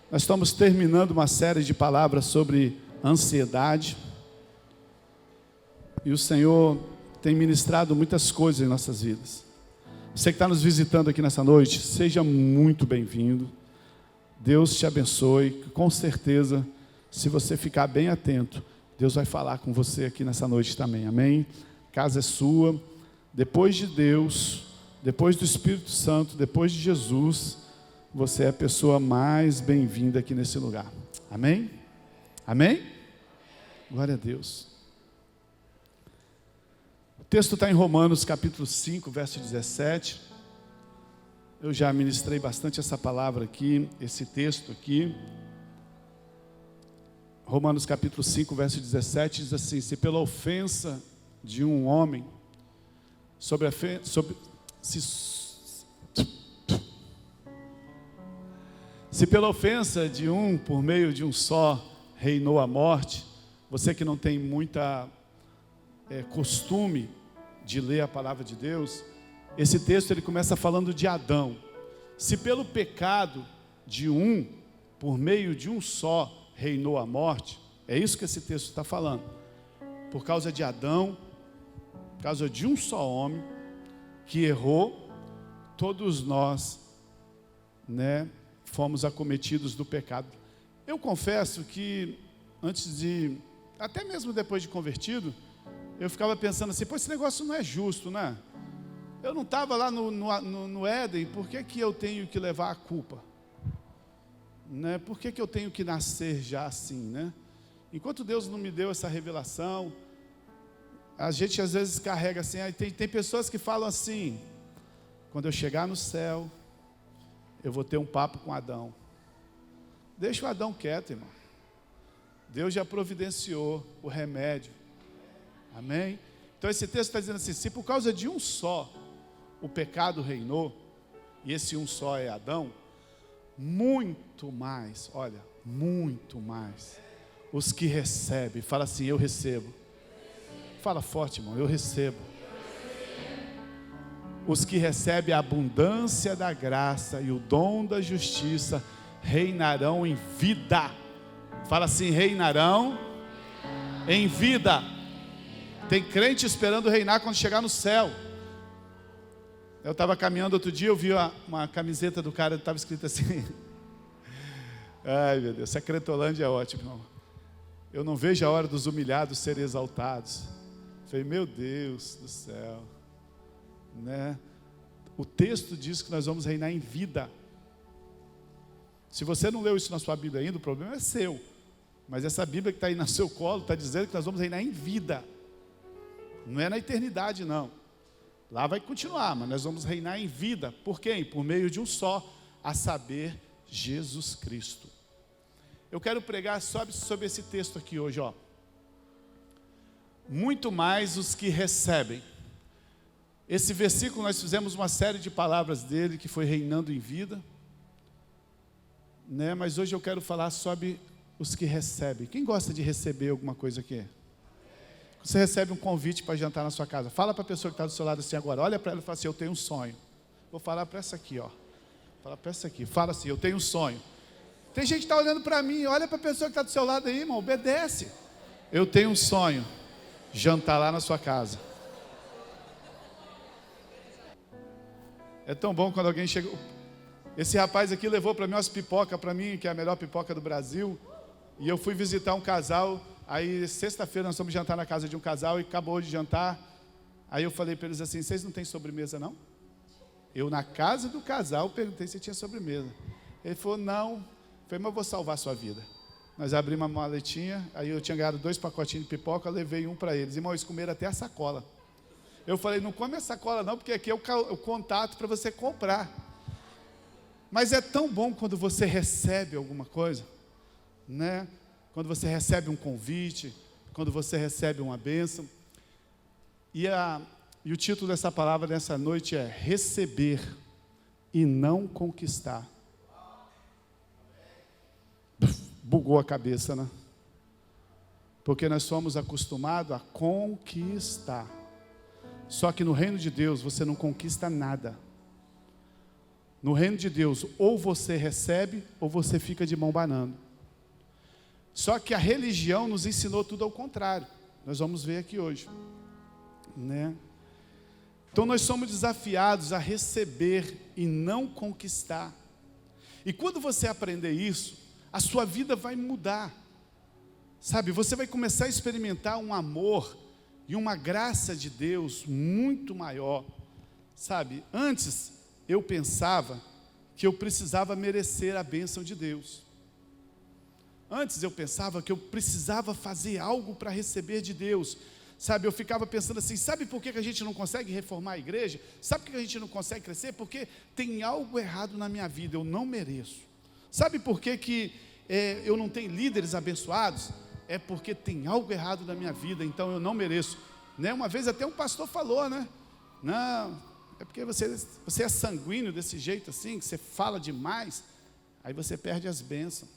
Nós estamos terminando uma série de palavras sobre ansiedade. E o Senhor tem ministrado muitas coisas em nossas vidas. Você que está nos visitando aqui nessa noite, seja muito bem-vindo. Deus te abençoe. Com certeza, se você ficar bem atento, Deus vai falar com você aqui nessa noite também. Amém? A casa é sua. Depois de Deus, depois do Espírito Santo, depois de Jesus, você é a pessoa mais bem-vinda aqui nesse lugar. Amém? Amém? Glória a Deus. O texto está em Romanos capítulo 5, verso 17. Eu já ministrei bastante essa palavra aqui, esse texto aqui. Romanos capítulo 5, verso 17 diz assim: se pela ofensa de um homem, se pela ofensa de um, por meio de um só, reinou a morte. Você que não tem muita costume de ler a palavra de Deus, esse texto ele começa falando de Adão. Se pelo pecado de um, por meio de um só, reinou a morte, é isso que esse texto está falando. Por causa de Adão, por causa de um só homem que errou, todos nós, fomos acometidos do pecado. Eu confesso que antes de, até mesmo depois de convertido, eu ficava pensando assim: pô, esse negócio não é justo, né? Eu não estava lá no Éden, por que eu tenho que levar a culpa? Por que eu tenho que nascer já assim, né? Enquanto Deus não me deu essa revelação, a gente às vezes carrega assim. Tem pessoas que falam assim: quando eu chegar no céu, eu vou ter um papo com Adão. Deixa o Adão quieto, irmão. Deus já providenciou o remédio. Amém? Então esse texto está dizendo assim: se por causa de um só o pecado reinou, e esse um só é Adão, muito mais, olha, muito mais, os que recebem, fala assim: eu recebo. Fala forte, irmão, eu recebo. Os que recebem a abundância da graça e o dom da justiça reinarão em vida. Fala assim: reinarão em vida. Tem crente esperando reinar quando chegar no céu. Eu estava caminhando outro dia, eu vi uma camiseta do cara, estava escrito assim: ai meu Deus, essa Cretolândia é ótima, irmão. Eu não vejo a hora dos humilhados serem exaltados. Falei, meu Deus do céu, O texto diz que nós vamos reinar em vida. Se você não leu isso na sua Bíblia ainda, o problema é seu. Mas essa Bíblia que está aí no seu colo está dizendo que nós vamos reinar em vida. Não é na eternidade, não. Lá vai continuar, mas nós vamos reinar em vida. Por quem? Por meio de um só, a saber, Jesus Cristo. Eu quero pregar sobre esse texto aqui hoje, ó. Muito mais os que recebem. Esse versículo nós fizemos uma série de palavras dele, que foi reinando em vida. Mas hoje eu quero falar sobre os que recebem. Quem gosta de receber alguma coisa aqui? Você recebe um convite para jantar na sua casa. Fala para a pessoa que está do seu lado assim agora. Olha para ela e fala assim: eu tenho um sonho. Vou falar para essa aqui, ó. Fala para essa aqui. Fala assim: eu tenho um sonho. Tem gente que está olhando para mim. Olha para a pessoa que está do seu lado aí, irmão. Obedece. Eu tenho um sonho. Jantar lá na sua casa. É tão bom quando alguém chega. Esse rapaz aqui levou para mim umas pipocas, para mim, que é a melhor pipoca do Brasil. E eu fui visitar um casal. Aí, sexta-feira, nós fomos jantar na casa de um casal e acabou de jantar. Aí eu falei para eles assim: vocês não têm sobremesa, não? Eu, na casa do casal, perguntei se tinha sobremesa. Ele falou: não. Eu falei: mas eu vou salvar a sua vida. Nós abrimos uma maletinha, aí eu tinha ganhado 2 pacotinhos de pipoca, eu levei um para eles. Irmão, eles comeram até a sacola. Eu falei: não come a sacola não, porque aqui é o contato para você comprar. Mas é tão bom quando você recebe alguma coisa, Quando você recebe um convite, quando você recebe uma bênção. E o título dessa palavra nessa noite é: receber e não conquistar. Bugou a cabeça, né? Porque nós somos acostumados a conquistar. Só que no reino de Deus você não conquista nada. No reino de Deus, ou você recebe, ou você fica de mão banando. Só que a religião nos ensinou tudo ao contrário. Nós vamos ver aqui hoje, né? Então nós somos desafiados a receber e não conquistar. E quando você aprender isso, a sua vida vai mudar. Sabe, você vai começar a experimentar um amor e uma graça de Deus muito maior. Sabe, antes eu pensava que eu precisava merecer a bênção de Deus. Antes eu pensava que eu precisava fazer algo para receber de Deus. Sabe, eu ficava pensando assim, sabe por que a gente não consegue reformar a igreja? Sabe por que a gente não consegue crescer? Porque tem algo errado na minha vida, eu não mereço. Sabe por que eu não tenho líderes abençoados? É porque tem algo errado na minha vida, então eu não mereço. Né? Uma vez até um pastor falou, né? Não, é porque você é sanguíneo desse jeito assim, que você fala demais, aí você perde as bênçãos.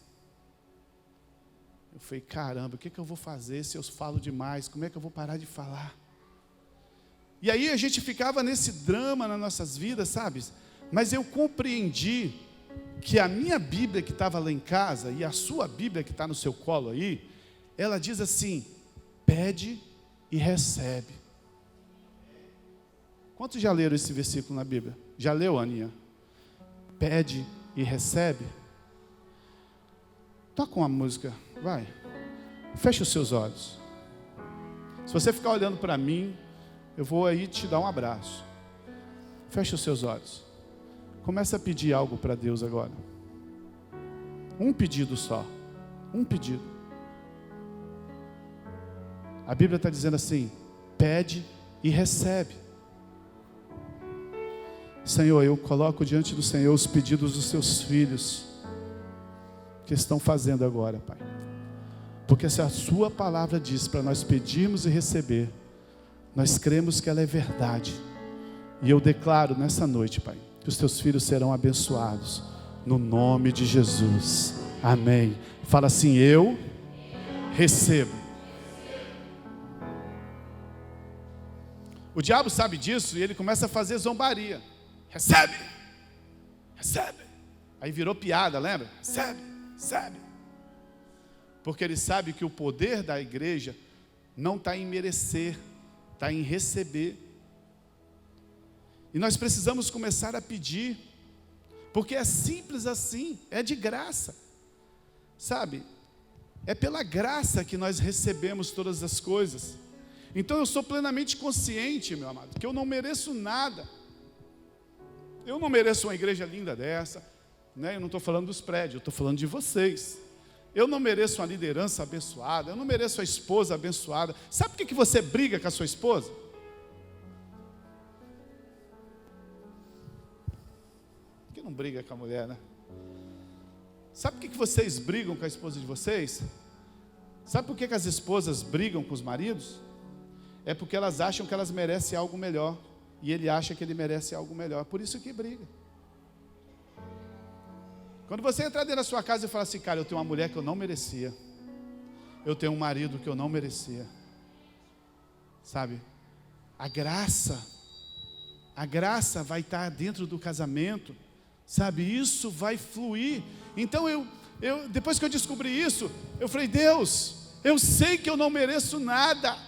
Eu falei, caramba, o que eu vou fazer se eu falo demais? Como é que eu vou parar de falar? E aí a gente ficava nesse drama nas nossas vidas, sabe? Mas eu compreendi que a minha Bíblia que estava lá em casa e a sua Bíblia que está no seu colo aí, ela diz assim, pede e recebe. Quantos já leram esse versículo na Bíblia? Já leu, Aninha? Pede e recebe. Toca uma música, vai. Feche os seus olhos. Se você ficar olhando para mim, eu vou aí te dar um abraço. Feche os seus olhos. Começa a pedir algo para Deus agora. Um pedido só. Um pedido. A Bíblia está dizendo assim, pede e recebe. Senhor, eu coloco diante do Senhor os pedidos dos seus filhos que estão fazendo agora, Pai. Porque se a sua palavra diz para nós pedirmos e receber, nós cremos que ela é verdade. E eu declaro nessa noite, Pai, que os teus filhos serão abençoados, no nome de Jesus. Amém. Fala assim, eu recebo. O diabo sabe disso e ele começa a fazer zombaria. Recebe, recebe. Aí virou piada, lembra? Recebe, recebe. Porque ele sabe que o poder da igreja não está em merecer, está em receber. E nós precisamos começar a pedir, porque é simples assim, é de graça. Sabe? É pela graça que nós recebemos todas as coisas. Então eu sou plenamente consciente, meu amado, que eu não mereço nada. Eu não mereço uma igreja linda dessa, né? Eu não estou falando dos prédios, eu estou falando de vocês. Eu não mereço uma liderança abençoada, eu não mereço a esposa abençoada. Sabe por que você briga com a sua esposa? Por que não briga com a mulher, né? Sabe por que vocês brigam com a esposa de vocês? Sabe por que as esposas brigam com os maridos? É porque elas acham que elas merecem algo melhor. E ele acha que ele merece algo melhor. Por isso que briga. Quando você entrar dentro da sua casa e falar assim, cara, eu tenho uma mulher que eu não merecia. Eu tenho um marido que eu não merecia. Sabe? A graça vai estar dentro do casamento. Sabe? Isso vai fluir. Então depois que eu descobri isso, eu falei, Deus, eu sei que eu não mereço nada.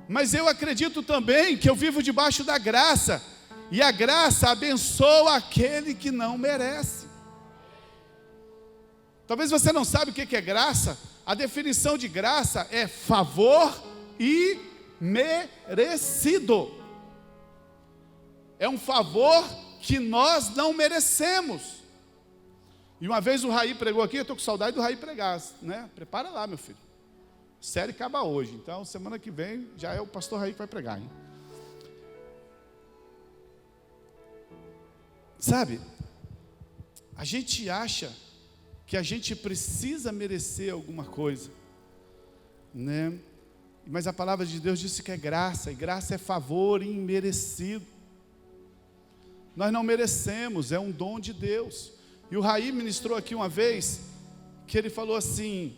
Mas eu acredito também que eu vivo debaixo da graça. E a graça abençoa aquele que não merece. Talvez você não sabe o que é graça. A definição de graça é favor imerecido. É um favor que nós não merecemos. E uma vez o Raí pregou aqui, eu estou com saudade do Raí pregar, né? Prepara lá, meu filho. Série acaba hoje, então semana que vem já é o pastor Raí que vai pregar, hein? Sabe, a gente acha que a gente precisa merecer alguma coisa, né? Mas a palavra de Deus disse que é graça, e graça é favor imerecido. Nós não merecemos, é um dom de Deus. E o Raí ministrou aqui uma vez, que ele falou assim,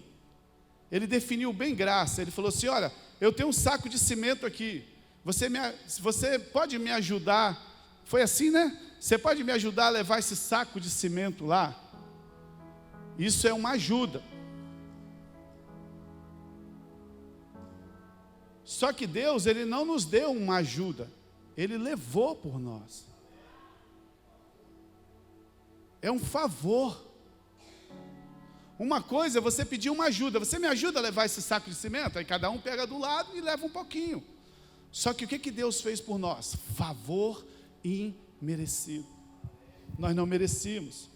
ele definiu bem graça, ele falou assim, olha, eu tenho um saco de cimento aqui, você pode me ajudar? Foi assim, né? Você pode me ajudar a levar esse saco de cimento lá? Isso é uma ajuda. Só que Deus, Ele não nos deu uma ajuda, Ele levou por nós. É um favor. Uma coisa é você pedir uma ajuda. Você me ajuda a levar esse saco de cimento? Aí cada um pega do lado e leva um pouquinho. Só que o que Deus fez por nós? Favor imerecido. Nós não merecíamos.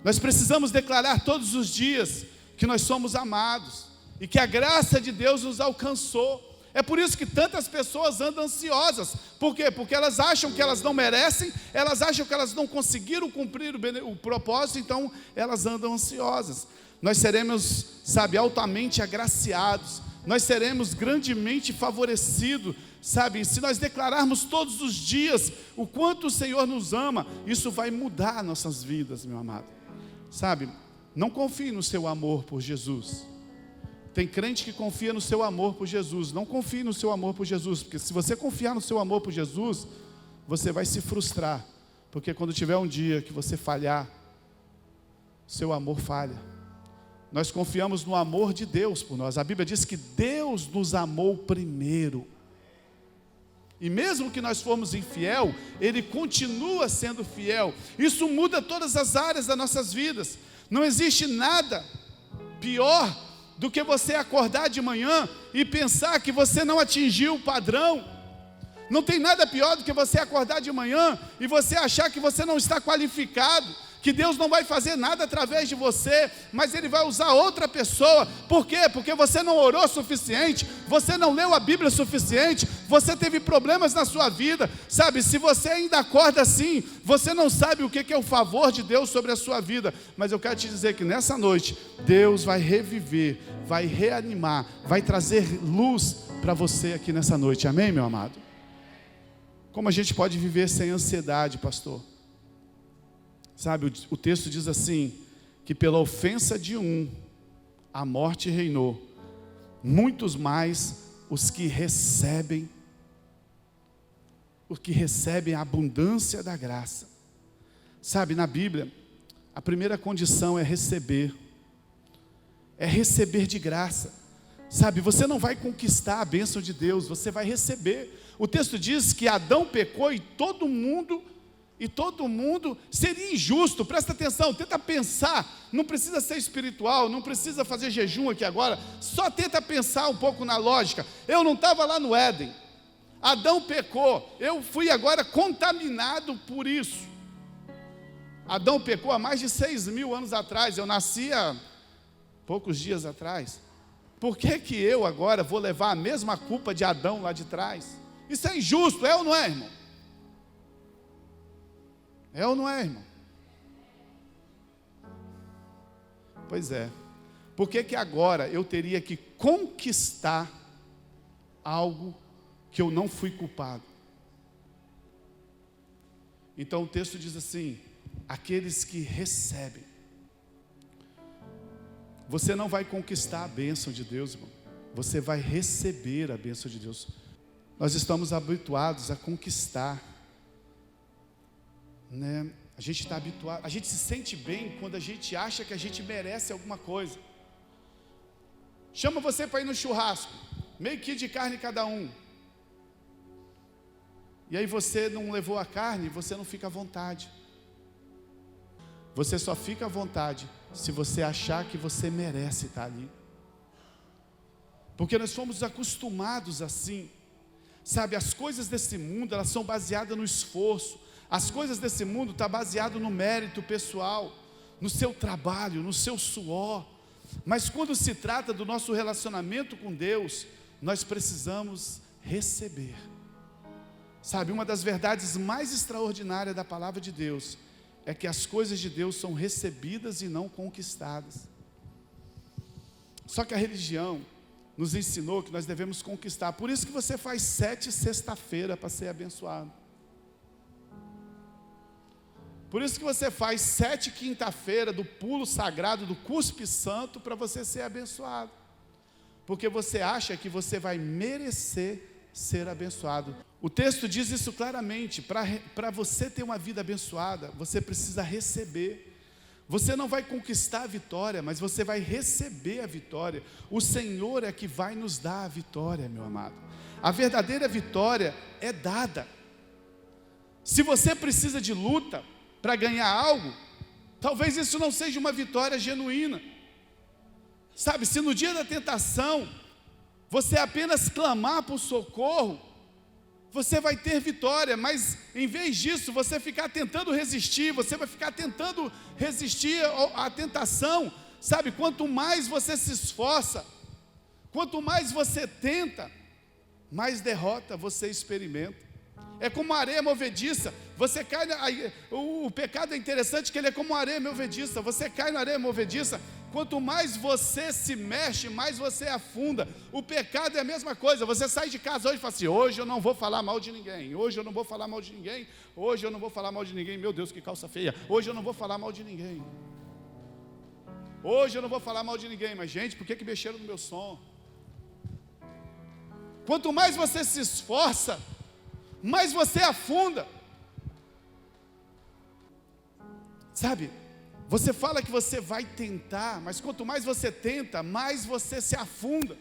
Nós precisamos declarar todos os dias que nós somos amados e que a graça de Deus nos alcançou. É por isso que tantas pessoas andam ansiosas. Por quê? Porque elas acham que elas não merecem, elas acham que elas não conseguiram cumprir o propósito, então elas andam ansiosas. Nós seremos, altamente agraciados, nós seremos grandemente favorecidos, se nós declararmos todos os dias o quanto o Senhor nos ama, isso vai mudar nossas vidas, meu amado. Não confie no seu amor por Jesus. Tem crente que confia no seu amor por Jesus. Não confie no seu amor por Jesus, porque se você confiar no seu amor por Jesus, você vai se frustrar, porque quando tiver um dia que você falhar, seu amor falha. Nós confiamos no amor de Deus por nós. A Bíblia diz que Deus nos amou primeiro. E mesmo que nós formos infiel, Ele continua sendo fiel. Isso muda todas as áreas das nossas vidas. Não existe nada pior do que você acordar de manhã e pensar que você não atingiu o padrão. Não tem nada pior do que você acordar de manhã e você achar que você não está qualificado, que Deus não vai fazer nada através de você, mas Ele vai usar outra pessoa. Por quê? Porque você não orou o suficiente, você não leu a Bíblia o suficiente, você teve problemas na sua vida, se você ainda acorda assim, você não sabe o que é o favor de Deus sobre a sua vida. Mas eu quero te dizer que nessa noite, Deus vai reviver, vai reanimar, vai trazer luz para você aqui nessa noite, amém, meu amado? Como a gente pode viver sem ansiedade, pastor? O texto diz assim, que pela ofensa de um, a morte reinou, muitos mais os que recebem a abundância da graça. Na Bíblia, a primeira condição é receber de graça. Você não vai conquistar a bênção de Deus, você vai receber. O texto diz que Adão pecou e todo mundo seria injusto. Presta atenção, tenta pensar, não precisa ser espiritual, não precisa fazer jejum aqui agora, só tenta pensar um pouco na lógica. Eu não estava lá no Éden, Adão pecou, eu fui agora contaminado por isso. Adão pecou há mais de 6.000 anos atrás, eu nasci há poucos dias atrás. Por que eu agora vou levar a mesma culpa de Adão lá de trás? Isso é injusto, é ou não é, irmão? É ou não é, irmão? Pois é. Por que agora eu teria que conquistar algo que eu não fui culpado? Então o texto diz assim, aqueles que recebem. Você não vai conquistar a bênção de Deus, irmão. Você vai receber a bênção de Deus. Nós estamos habituados a conquistar, A gente está habituado, a gente se sente bem quando a gente acha que a gente merece alguma coisa. Chama você para ir no churrasco, meio quilo de carne cada um. E aí você não levou a carne, você não fica à vontade. Você só fica à vontade se você achar que você merece estar ali. Porque nós fomos acostumados assim. As coisas desse mundo, elas são baseadas no esforço. As coisas desse mundo estão baseadas no mérito pessoal, no seu trabalho, no seu suor. Mas quando se trata do nosso relacionamento com Deus, nós precisamos receber. Uma das verdades mais extraordinárias da palavra de Deus é que as coisas de Deus são recebidas e não conquistadas. Só que a religião nos ensinou que nós devemos conquistar. Por isso que você faz 7 sexta-feira para ser abençoado. Por isso que você faz 7 quinta-feira do pulo sagrado, do cuspe santo, para você ser abençoado. Porque você acha que você vai merecer ser abençoado. O texto diz isso claramente. Para você ter uma vida abençoada, você precisa receber. Você não vai conquistar a vitória, mas você vai receber a vitória. O Senhor é que vai nos dar a vitória, meu amado. A verdadeira vitória é dada. Se você precisa de luta para ganhar algo, talvez isso não seja uma vitória genuína. Sabe, se no dia da tentação você apenas clamar por socorro, você vai ter vitória, mas em vez disso, você ficar tentando resistir, você vai ficar tentando resistir à tentação, sabe? Quanto mais você se esforça, quanto mais você tenta, mais derrota você experimenta. É como areia movediça, você cai, o pecado é interessante que ele é como areia movediça, você cai na areia movediça, quanto mais você se mexe, mais você afunda. O pecado é a mesma coisa. Você sai de casa hoje e fala assim: hoje eu não vou falar mal de ninguém, hoje eu não vou falar mal de ninguém, hoje eu não vou falar mal de ninguém. Meu Deus, que calça feia. Hoje eu não vou falar mal de ninguém, hoje eu não vou falar mal de ninguém. Mas gente, por que mexeram no meu som? Quanto mais você se esforça, mais você afunda. Sabe, você fala que você vai tentar, mas quanto mais você tenta, mais você se afunda.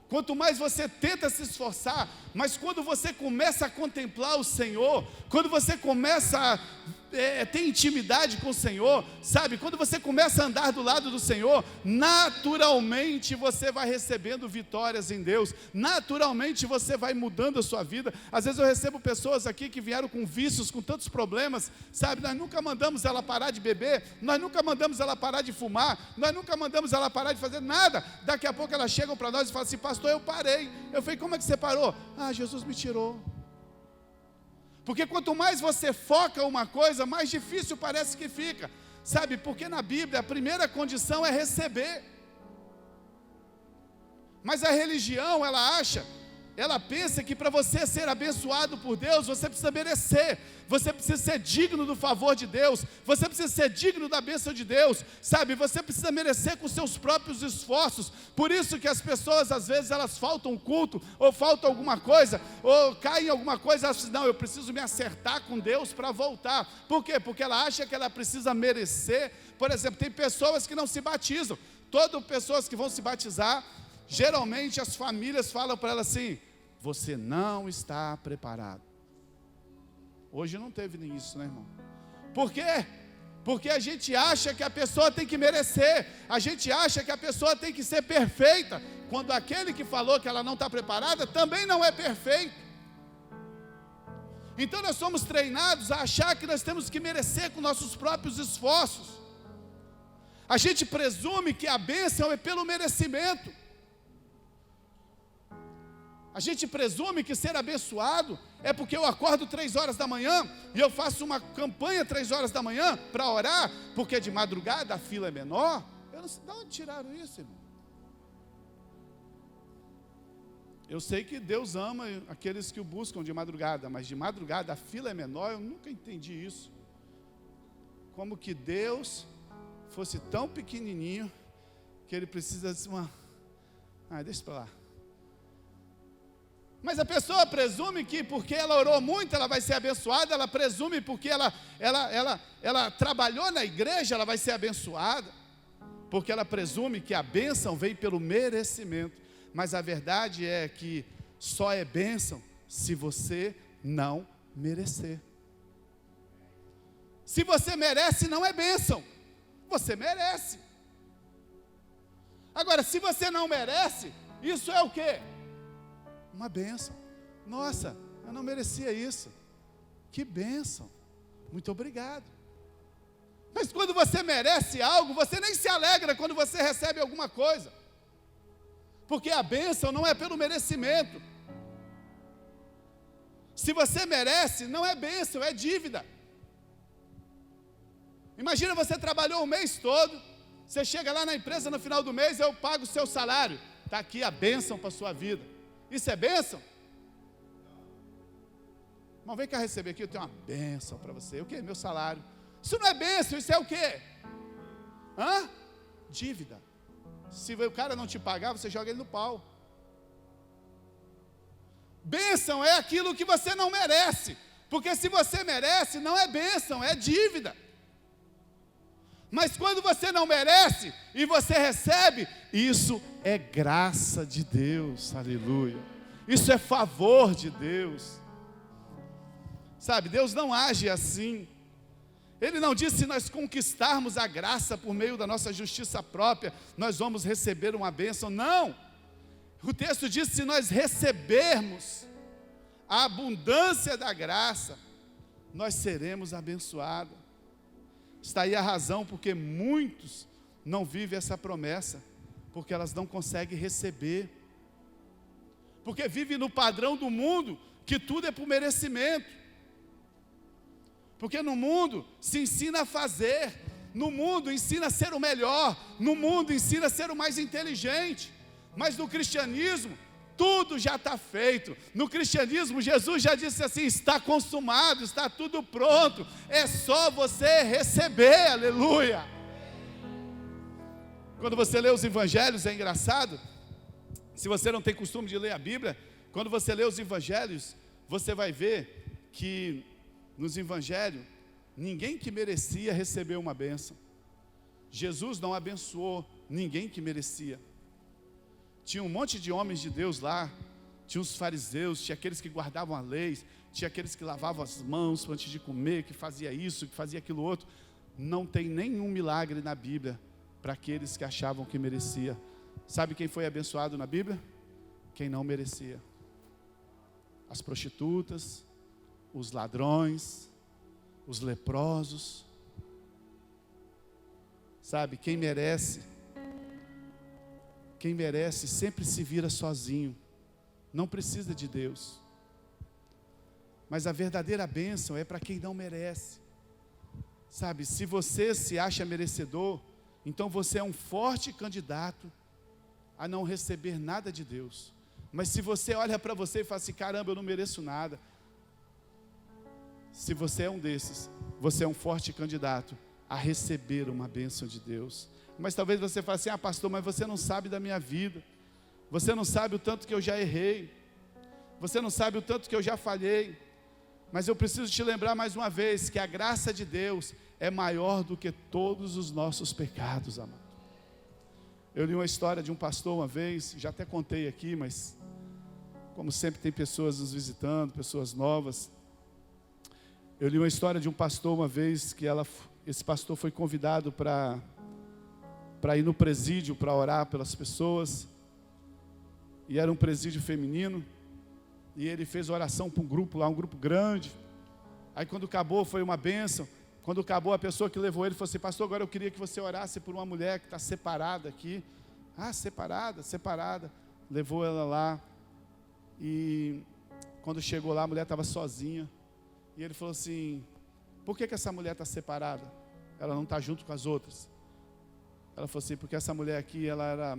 Quanto mais você tenta se esforçar, mas quando você começa a contemplar o Senhor, quando você começa a ter intimidade com o Senhor, sabe, quando você começa a andar do lado do Senhor, naturalmente você vai recebendo vitórias em Deus, naturalmente você vai mudando a sua vida. Às vezes eu recebo pessoas aqui que vieram com vícios, com tantos problemas, sabe, nós nunca mandamos ela parar de beber, nós nunca mandamos ela parar de fumar, nós nunca mandamos ela parar de fazer nada. Daqui a pouco elas chegam para nós e falam assim: pastor, eu parei. Eu falei: como é que você parou? Ah, Jesus me tirou. Porque quanto mais você foca uma coisa, mais difícil parece que fica, sabe? Porque na Bíblia a primeira condição é receber. Mas a religião, ela pensa que para você ser abençoado por Deus, você precisa merecer, você precisa ser digno do favor de Deus, você precisa ser digno da bênção de Deus, sabe? Você precisa merecer com seus próprios esforços. Por isso que as pessoas, às vezes, elas faltam culto, ou faltam alguma coisa, ou caem em alguma coisa, elas dizem: não, eu preciso me acertar com Deus para voltar. Por quê? Porque ela acha que ela precisa merecer. Por exemplo, tem pessoas que não se batizam. Todas pessoas que vão se batizar, geralmente as famílias falam para ela assim: você não está preparado. Hoje não teve nem isso, né, irmão? Por quê? Porque a gente acha que a pessoa tem que merecer, a gente acha que a pessoa tem que ser perfeita, quando aquele que falou que ela não está preparada também não é perfeito. Então nós somos treinados a achar que nós temos que merecer com nossos próprios esforços. A gente presume que a bênção é pelo merecimento. A gente presume que ser abençoado é porque eu acordo 3 horas da manhã e eu faço uma campanha 3 horas da manhã para orar, porque de madrugada a fila é menor. Eu não sei de onde tiraram isso, irmão. Eu sei que Deus ama aqueles que o buscam de madrugada, mas de madrugada a fila é menor. Eu nunca entendi isso. Como que Deus fosse tão pequenininho que Ele precisa de uma... deixa para lá. Mas a pessoa presume que porque ela orou muito, ela vai ser abençoada. Ela presume porque ela trabalhou na igreja, ela vai ser abençoada. Porque ela presume que a bênção vem pelo merecimento. Mas a verdade é que só é bênção se você não merecer. Se você merece, não é bênção. Você merece. Agora, se você não merece, isso é o quê? Uma bênção. Nossa, eu não merecia isso. Que bênção. Muito obrigado. Mas quando você merece algo, você nem se alegra quando você recebe alguma coisa. Porque a bênção não é pelo merecimento. Se você merece, não é bênção, é dívida. Imagina, você trabalhou o mês todo, você chega lá na empresa no final do mês: eu pago o seu salário. Está aqui a bênção para a sua vida. Isso é bênção? Irmão, vem cá receber aqui, eu tenho uma bênção para você. O quê? Meu salário. Isso não é bênção, isso é o quê? Dívida. Se o cara não te pagar, você joga ele no pau. Bênção é aquilo que você não merece, porque se você merece, não é bênção, é dívida. Mas quando você não merece e você recebe, isso é graça de Deus, aleluia. Isso é favor de Deus. Sabe, Deus não age assim. Ele não diz: se nós conquistarmos a graça por meio da nossa justiça própria, nós vamos receber uma bênção. Não. O texto diz: se nós recebermos a abundância da graça, nós seremos abençoados. Está aí a razão porque muitos não vivem essa promessa, porque elas não conseguem receber, porque vivem no padrão do mundo, que tudo é por merecimento, porque no mundo se ensina a fazer, no mundo ensina a ser o melhor, no mundo ensina a ser o mais inteligente, mas no cristianismo, tudo já está feito. No cristianismo, Jesus já disse assim: está consumado, está tudo pronto, é só você receber, aleluia. Quando você lê os evangelhos, é engraçado, se você não tem costume de ler a Bíblia, quando você lê os evangelhos, você vai ver que nos evangelhos, ninguém que merecia recebeu uma bênção. Jesus não abençoou ninguém que merecia. Tinha um monte de homens de Deus lá, tinha os fariseus, tinha aqueles que guardavam a lei, tinha aqueles que lavavam as mãos antes de comer, que fazia isso, que fazia aquilo outro. Não tem nenhum milagre na Bíblia para aqueles que achavam que merecia. Sabe quem foi abençoado na Bíblia? Quem não merecia. As prostitutas, os ladrões, os leprosos. Sabe, quem merece sempre se vira sozinho, não precisa de Deus. Mas a verdadeira bênção é para quem não merece. Sabe, se você se acha merecedor, então você é um forte candidato a não receber nada de Deus. Mas se você olha para você e fala assim: caramba, eu não mereço nada. Se você é um desses, você é um forte candidato a receber uma bênção de Deus. Mas talvez você fale assim: ah, pastor, mas você não sabe da minha vida, você não sabe o tanto que eu já errei, você não sabe o tanto que eu já falhei. Mas eu preciso te lembrar mais uma vez que a graça de Deus é maior do que todos os nossos pecados, amado. Eu li uma história de um pastor uma vez, já até contei aqui, mas como sempre tem pessoas nos visitando, pessoas novas. Eu li uma história de um pastor uma vez, que esse pastor foi convidado para ir no presídio, para orar pelas pessoas, e era um presídio feminino, e ele fez oração para um grupo lá, um grupo grande. Aí quando acabou, foi uma bênção. Quando acabou, a pessoa que levou ele falou assim: pastor, agora eu queria que você orasse por uma mulher que está separada aqui. Ah, separada. Levou ela lá, e quando chegou lá, a mulher estava sozinha, e ele falou assim: por que essa mulher está separada? Ela não está junto com as outras. Ela falou assim: porque essa mulher aqui, ela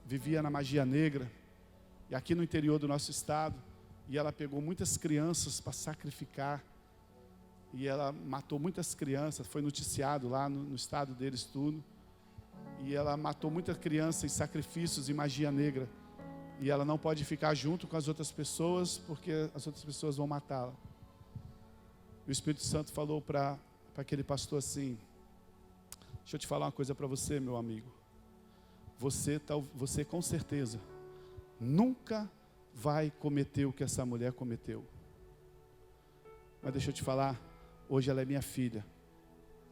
vivia na magia negra, e aqui no interior do nosso estado, e ela pegou muitas crianças para sacrificar, e ela matou muitas crianças, foi noticiado lá no estado deles tudo, e ela matou muitas crianças em sacrifícios e magia negra, e ela não pode ficar junto com as outras pessoas, porque as outras pessoas vão matá-la. O Espírito Santo falou para aquele pastor assim: deixa eu te falar uma coisa para você, meu amigo, você com certeza nunca vai cometer o que essa mulher cometeu, mas deixa eu te falar, hoje ela é minha filha,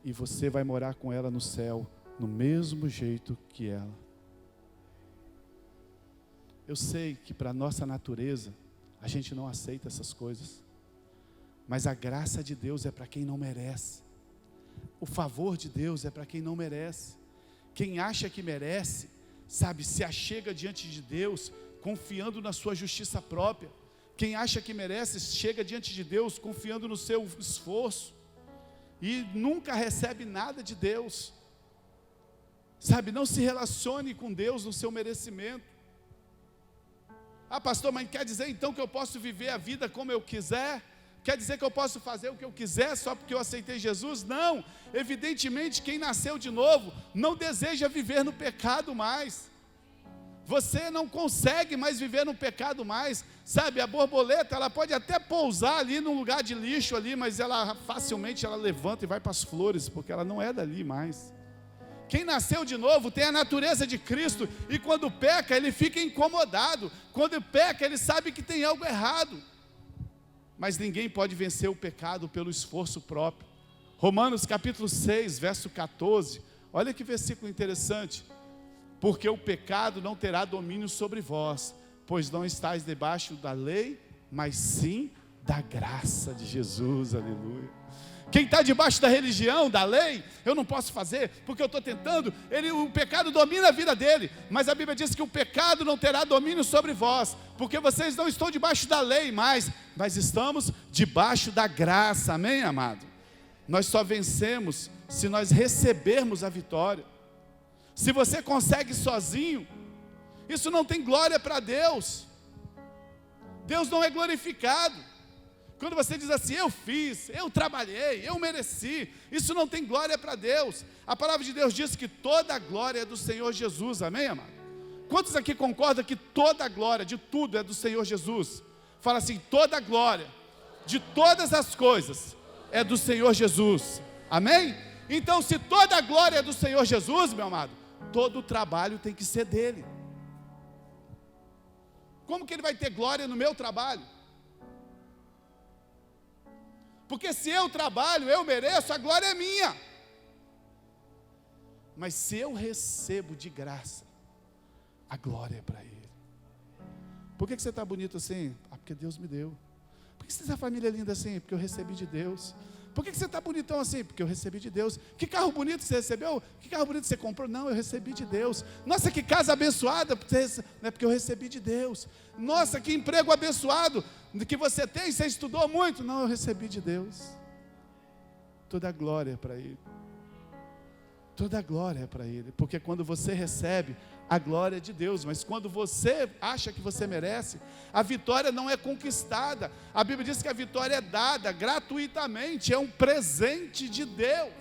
e você vai morar com ela no céu, no mesmo jeito que ela. Eu sei que para a nossa natureza, a gente não aceita essas coisas, mas a graça de Deus é para quem não merece, o favor de Deus é para quem não merece. Quem acha que merece, sabe, se achega diante de Deus, confiando na sua justiça própria. Quem acha que merece, chega diante de Deus, confiando no seu esforço, e nunca recebe nada de Deus. Sabe, não se relacione com Deus no seu merecimento. Ah, pastor, mas quer dizer então que eu posso viver a vida como eu quiser? Quer dizer que eu posso fazer o que eu quiser só porque eu aceitei Jesus? Não, evidentemente quem nasceu de novo não deseja viver no pecado mais. Você não consegue mais viver no pecado mais, sabe? A borboleta, ela pode até pousar ali num lugar de lixo ali, mas ela facilmente ela levanta e vai para as flores, porque ela não é dali mais. Quem nasceu de novo tem a natureza de Cristo, e quando peca, ele fica incomodado. Quando peca, ele sabe que tem algo errado. Mas ninguém pode vencer o pecado pelo esforço próprio. Romanos capítulo 6, verso 14, olha que versículo interessante. Porque o pecado não terá domínio sobre vós, pois não estáis debaixo da lei, mas sim da graça de Jesus, aleluia. Quem está debaixo da religião, da lei, eu não posso fazer, porque eu estou tentando, o pecado domina a vida dele, mas a Bíblia diz que o pecado não terá domínio sobre vós, porque vocês não estão debaixo da lei mais, mas estamos debaixo da graça, amém, amado? Nós só vencemos se nós recebermos a vitória. Se você consegue sozinho, isso não tem glória para Deus. Deus não é glorificado. Quando você diz assim, eu fiz, eu trabalhei, eu mereci, isso não tem glória para Deus. A palavra de Deus diz que toda a glória é do Senhor Jesus, amém, amado? Quantos aqui concordam que toda a glória de tudo é do Senhor Jesus? Fala assim, toda a glória de todas as coisas é do Senhor Jesus, amém? Então, se toda a glória é do Senhor Jesus, meu amado, todo o trabalho tem que ser dele. Como que ele vai ter glória no meu trabalho? Porque se eu trabalho, eu mereço, a glória é minha. Mas se eu recebo de graça, a glória é para ele. Por que você está bonito assim? Ah, porque Deus me deu. Por que você tem essa família linda assim? Porque eu recebi de Deus. Por que você está bonitão assim? Porque eu recebi de Deus. Que carro bonito você recebeu? Que carro bonito você comprou? Não, eu recebi de Deus. Nossa, que casa abençoada, não é porque eu recebi de Deus. Nossa, que emprego abençoado que você tem, você estudou muito. Não, eu recebi de Deus. Toda a glória é para Ele. Toda a glória é para Ele. Porque quando você recebe, a glória é de Deus. Mas quando você acha que você merece, a vitória não é conquistada. A Bíblia diz que a vitória é dada gratuitamente. É um presente de Deus.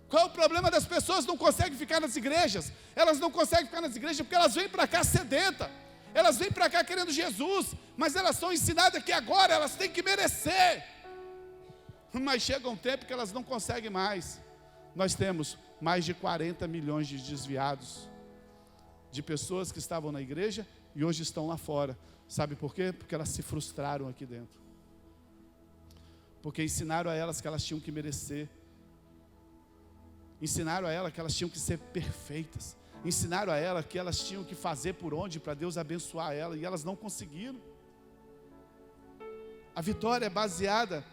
Qual é o problema das pessoas que não conseguem ficar nas igrejas? Elas não conseguem ficar nas igrejas porque elas vêm para cá sedentas. Elas vêm para cá querendo Jesus, mas elas são ensinadas que agora elas têm que merecer. Mas chega um tempo que elas não conseguem mais. Nós temos mais de 40 milhões de desviados, de pessoas que estavam na igreja e hoje estão lá fora. Sabe por quê? Porque elas se frustraram aqui dentro. Porque ensinaram a elas que elas tinham que merecer. Ensinaram a elas que elas tinham que ser perfeitas. Ensinaram a elas que elas tinham que fazer por onde para Deus abençoar ela, e elas não conseguiram. A vitória é baseada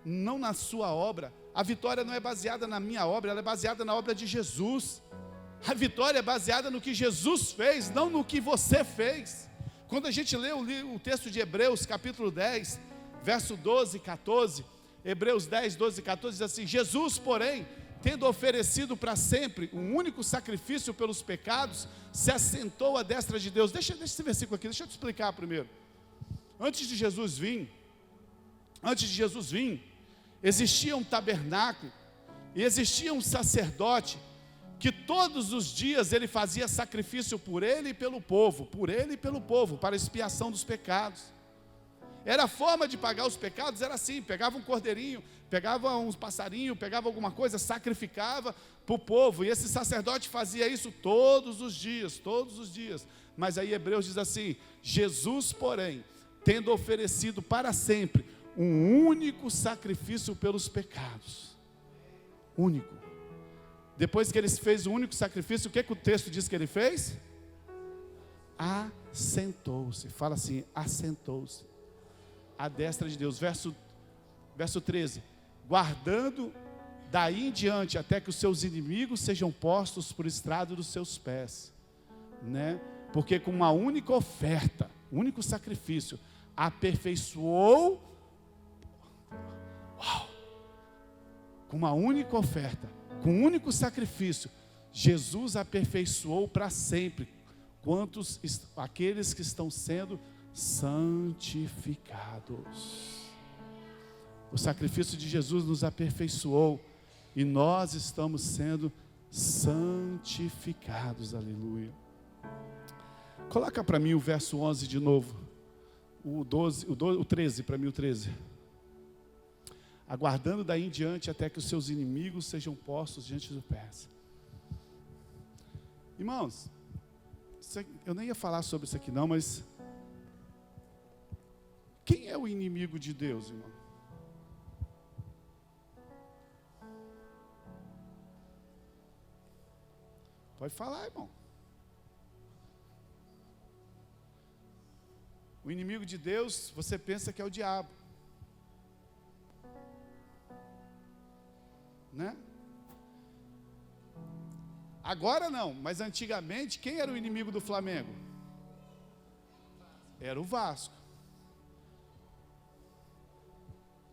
não na sua obra. A vitória não é baseada na minha obra, ela é baseada na obra de Jesus. A vitória é baseada no que Jesus fez, não no que você fez. Quando a gente lê o texto de Hebreus, capítulo 10, verso 12 e 14, Hebreus 10, 12 e 14, diz assim, Jesus, porém, tendo oferecido para sempre um único sacrifício pelos pecados, se assentou à destra de Deus. Deixa esse versículo aqui, deixa eu te explicar primeiro. Antes de Jesus vir, existia um tabernáculo, e existia um sacerdote, que todos os dias ele fazia sacrifício por ele e pelo povo, para expiação dos pecados. Era a forma de pagar os pecados, era assim, pegava um cordeirinho, pegava uns passarinhos, pegava alguma coisa, sacrificava para o povo, e esse sacerdote fazia isso todos os dias, mas aí Hebreus diz assim, Jesus porém, tendo oferecido para sempre, um único sacrifício pelos pecados, único. Depois que ele fez o único sacrifício, o que o texto diz que ele fez? Assentou-se, fala assim, assentou-se, à destra de Deus, verso 13, guardando daí em diante, até que os seus inimigos sejam postos por estrado dos seus pés, né? Porque com uma única oferta, único sacrifício, aperfeiçoou, com uma única oferta, com um único sacrifício, Jesus aperfeiçoou para sempre, aqueles que estão sendo santificados. O sacrifício de Jesus nos aperfeiçoou, e nós estamos sendo santificados, aleluia. Coloca para mim o verso 11 de novo. O 13, para mim o 13. Aguardando daí em diante até que os seus inimigos sejam postos diante dos pés. Irmãos, eu nem ia falar sobre isso aqui não, mas quem é o inimigo de Deus, irmão? Pode falar, irmão. O inimigo de Deus, você pensa que é o diabo, né? Agora não, mas antigamente, quem era o inimigo do Flamengo? Era o Vasco.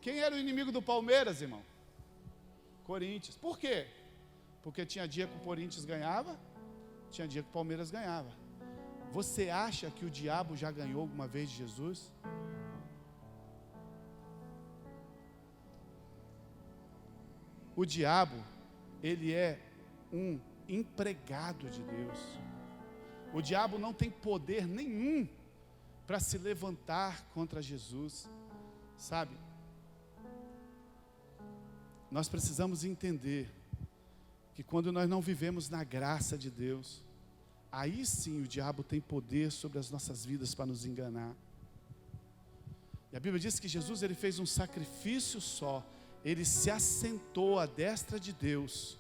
Quem era o inimigo do Palmeiras, irmão? Corinthians. Por quê? Porque tinha dia que o Corinthians ganhava, tinha dia que o Palmeiras ganhava. Você acha que o diabo já ganhou alguma vez de Jesus? O diabo, ele é um empregado de Deus. O diabo não tem poder nenhum para se levantar contra Jesus, sabe? Nós precisamos entender que quando nós não vivemos na graça de Deus, aí sim o diabo tem poder sobre as nossas vidas para nos enganar. E a Bíblia diz que Jesus, ele fez um sacrifício só, ele se assentou à destra de Deus,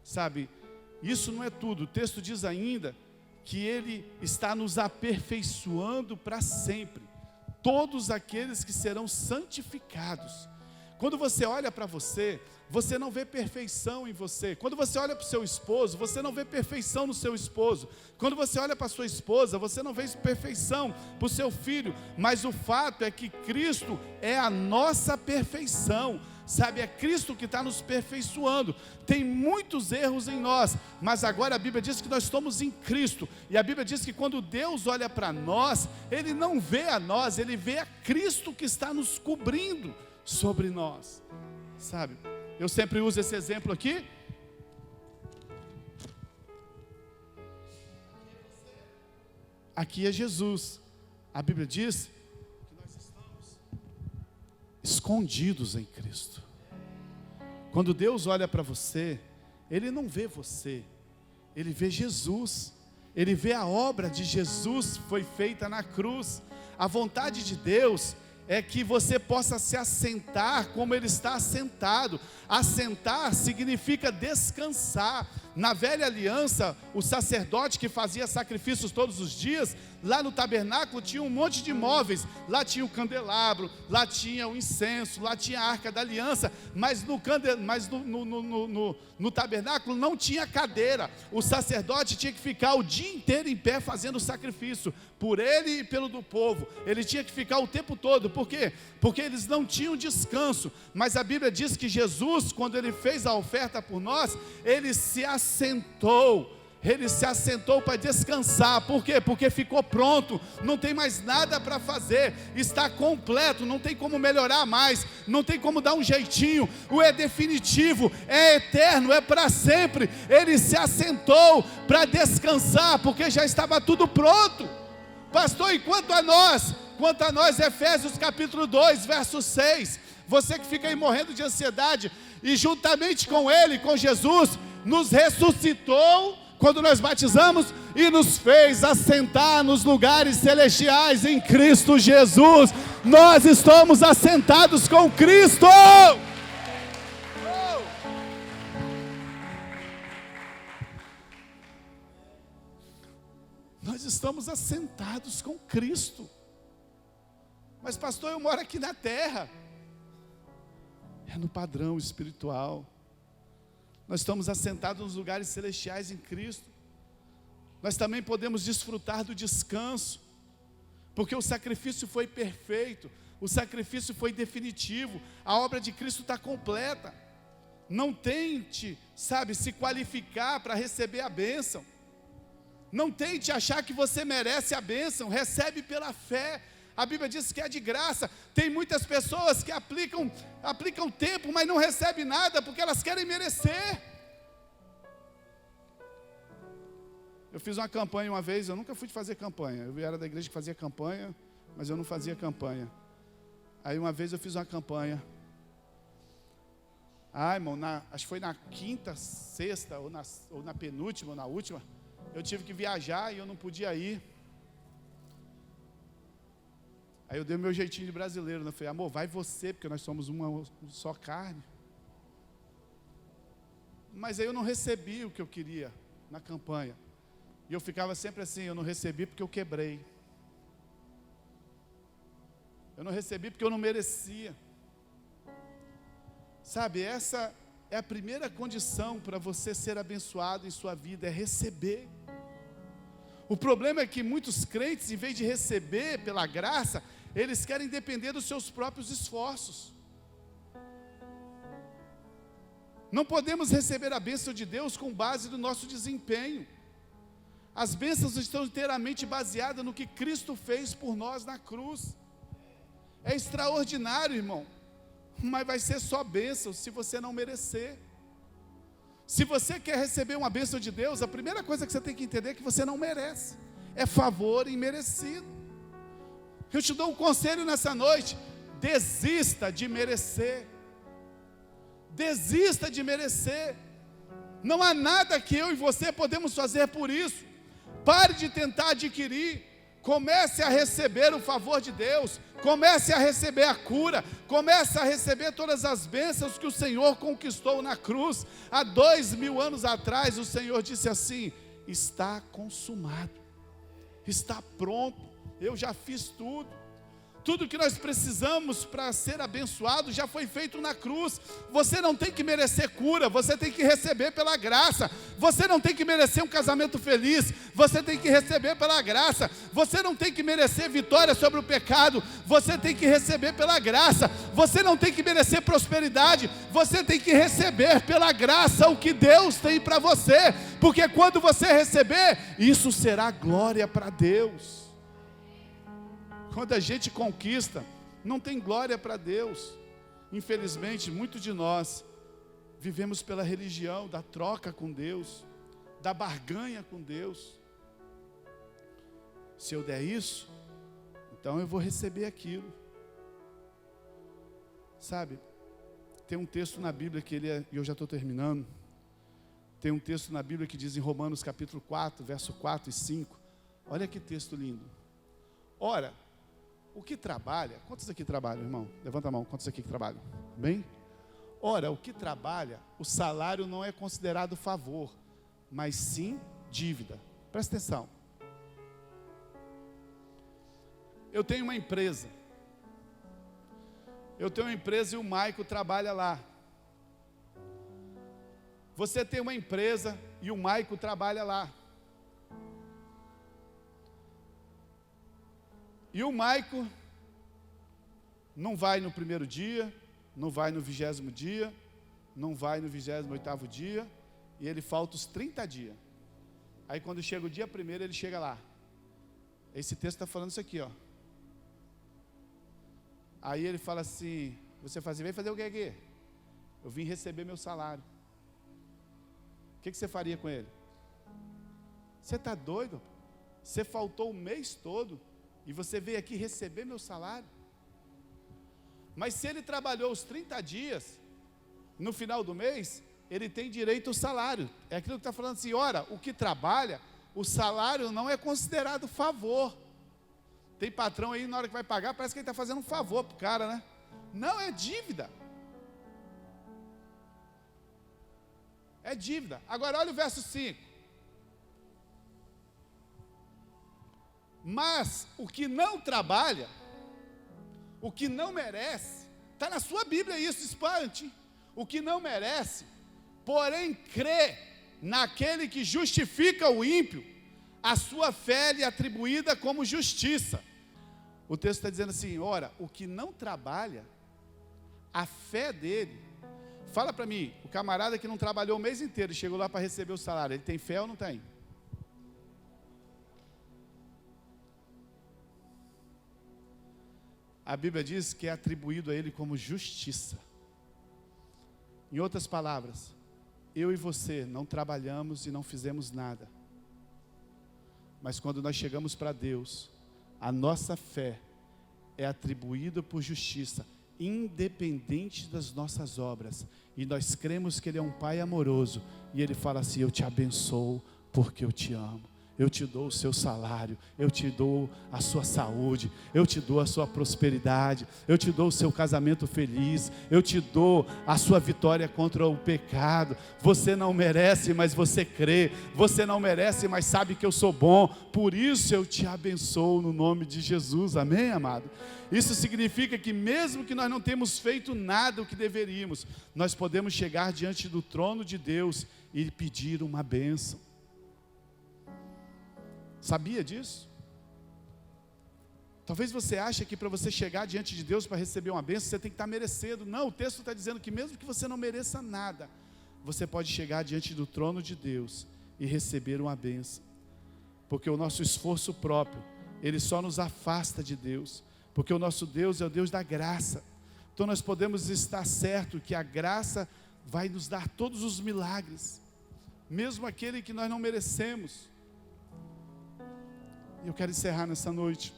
sabe? Isso não é tudo, o texto diz ainda que ele está nos aperfeiçoando para sempre, todos aqueles que serão santificados. Quando você olha para você, você não vê perfeição em você. Quando você olha para o seu esposo, você não vê perfeição no seu esposo. Quando você olha para a sua esposa, você não vê perfeição para o seu filho. Mas o fato é que Cristo é a nossa perfeição. Sabe, é Cristo que está nos aperfeiçoando. Tem muitos erros em nós, mas agora a Bíblia diz que nós estamos em Cristo. E a Bíblia diz que quando Deus olha para nós, Ele não vê a nós, Ele vê a Cristo que está nos cobrindo sobre nós, sabe? Eu sempre uso esse exemplo aqui. Aqui é Jesus. A Bíblia diz que nós estamos escondidos em Cristo. Quando Deus olha para você, Ele não vê você, Ele vê Jesus. Ele vê a obra de Jesus foi feita na cruz. A vontade de Deus é que você possa se assentar como Ele está assentado. Assentar significa descansar. Na velha aliança, o sacerdote que fazia sacrifícios todos os dias, lá no tabernáculo tinha um monte de móveis. Lá tinha o candelabro, lá tinha o incenso, lá tinha a arca da aliança, mas no tabernáculo não tinha cadeira. O sacerdote tinha que ficar o dia inteiro em pé fazendo o sacrifício, por ele e pelo do povo. Ele tinha que ficar o tempo todo. Por quê? Porque eles não tinham descanso. Mas a Bíblia diz que Jesus, quando Ele fez a oferta por nós, Ele se assentou. Ele se assentou para descansar. Por quê? Porque ficou pronto, não tem mais nada para fazer, está completo, não tem como melhorar mais, não tem como dar um jeitinho. O é definitivo, é eterno, é para sempre. Ele se assentou para descansar, porque já estava tudo pronto. Pastor, e quanto a nós, Efésios capítulo 2, verso 6, você que fica aí morrendo de ansiedade, e juntamente com Ele, com Jesus, nos ressuscitou, quando nós batizamos, e nos fez assentar nos lugares celestiais em Cristo Jesus. Nós estamos assentados com Cristo. Nós estamos assentados com Cristo. Mas pastor, eu moro aqui na terra. É no padrão espiritual. Nós estamos assentados nos lugares celestiais em Cristo. Nós também podemos desfrutar do descanso, porque o sacrifício foi perfeito, o sacrifício foi definitivo, a obra de Cristo está completa. Não tente, se qualificar para receber a bênção. Não tente achar que você merece a bênção, recebe pela fé. A Bíblia diz que é de graça. Tem muitas pessoas que aplicam tempo, mas não recebem nada, porque elas querem merecer. Eu fiz uma campanha uma vez, eu nunca fui de fazer campanha. Eu era da igreja que fazia campanha, mas eu não fazia campanha. Aí uma vez eu fiz uma campanha. Irmão, acho que foi na quinta, sexta, ou na penúltima, ou na última, eu tive que viajar e eu não podia ir. Aí eu dei o meu jeitinho de brasileiro, né? Eu falei, amor, vai você, porque nós somos uma só carne. Mas aí eu não recebi o que eu queria na campanha. E eu ficava sempre assim, eu não recebi porque eu quebrei. Eu não recebi porque eu não merecia. Sabe, essa é a primeira condição para você ser abençoado em sua vida, é receber. O problema é que muitos crentes, em vez de receber pela graça, eles querem depender dos seus próprios esforços. Não podemos receber a bênção de Deus com base no nosso desempenho. As bênçãos estão inteiramente baseadas no que Cristo fez por nós na cruz. É extraordinário, irmão, mas vai ser só bênção se você não merecer. Se você quer receber uma bênção de Deus, a primeira coisa que você tem que entender é que você não merece. É favor imerecido. Eu te dou um conselho nessa noite: desista de merecer. Desista de merecer. Não há nada que eu e você podemos fazer por isso. Pare de tentar adquirir. Comece a receber o favor de Deus. Comece a receber a cura. Comece a receber todas as bênçãos que o Senhor conquistou na cruz. Há 2000 anos atrás, o Senhor disse assim: está consumado, está pronto, eu já fiz tudo. Tudo que nós precisamos para ser abençoado já foi feito na cruz. Você não tem que merecer cura, você tem que receber pela graça. Você não tem que merecer um casamento feliz, você tem que receber pela graça. Você não tem que merecer vitória sobre o pecado, você tem que receber pela graça. Você não tem que merecer prosperidade, você tem que receber pela graça o que Deus tem para você. Porque quando você receber, isso será glória para Deus. Quando a gente conquista, não tem glória para Deus. Infelizmente, muitos de nós vivemos pela religião, da troca com Deus, da barganha com Deus. Se eu der isso, então eu vou receber aquilo. Sabe, tem um texto na Bíblia que e eu já estou terminando. Tem um texto na Bíblia que diz em Romanos capítulo 4, verso 4 e 5. Olha que texto lindo. Ora, o que trabalha, quantos aqui trabalham, irmão? Levanta a mão, quantos aqui que trabalham? Bem? Ora, o que trabalha, o salário não é considerado favor, mas sim dívida. Presta atenção. Eu tenho uma empresa. E o Maico trabalha lá. Você tem uma empresa e o Maico trabalha lá. E o Maico não vai no primeiro dia, não vai no 20º dia, não vai no 28º dia, e ele falta os 30 dias. Aí quando chega o dia primeiro, ele chega lá. Esse texto está falando isso aqui, ó. Aí ele fala assim, você faz, vem fazer o que aqui? Eu vim receber meu salário. O que você faria com ele? Você está doido? Você faltou o mês todo, e você veio aqui receber meu salário? Mas se ele trabalhou os 30 dias, no final do mês, ele tem direito ao salário. É aquilo que está falando assim, ora, o que trabalha, o salário não é considerado favor. Tem patrão aí, na hora que vai pagar, parece que ele está fazendo um favor para o cara, né? Não, é dívida. É dívida. Agora olha o verso 5. Mas o que não trabalha, o que não merece, está na sua Bíblia isso, espante. O que não merece, porém crê naquele que justifica o ímpio, a sua fé lhe é atribuída como justiça. O texto está dizendo assim, ora, o que não trabalha, a fé dele, fala para mim, o camarada que não trabalhou o mês inteiro, chegou lá para receber o salário, ele tem fé ou não tem? A Bíblia diz que é atribuído a ele como justiça. Em outras palavras, eu e você não trabalhamos e não fizemos nada. Mas quando nós chegamos para Deus, a nossa fé é atribuída por justiça, independente das nossas obras. E nós cremos que Ele é um Pai amoroso. E Ele fala assim: eu te abençoo porque eu te amo. Eu te dou o seu salário, eu te dou a sua saúde, eu te dou a sua prosperidade, eu te dou o seu casamento feliz, eu te dou a sua vitória contra o pecado. Você não merece, mas você crê. Você não merece, mas sabe que eu sou bom. Por isso eu te abençoo no nome de Jesus. Amém, amado? Isso significa que mesmo que nós não temos feito nada o que deveríamos, nós podemos chegar diante do trono de Deus e pedir uma bênção. Sabia disso? Talvez você ache que para você chegar diante de Deus para receber uma bênção, você tem que estar merecendo. Não, o texto está dizendo que mesmo que você não mereça nada, você pode chegar diante do trono de Deus e receber uma bênção. Porque o nosso esforço próprio, ele só nos afasta de Deus. Porque o nosso Deus é o Deus da graça. Então nós podemos estar certo que a graça vai nos dar todos os milagres, mesmo aquele que nós não merecemos. E eu quero encerrar nessa noite.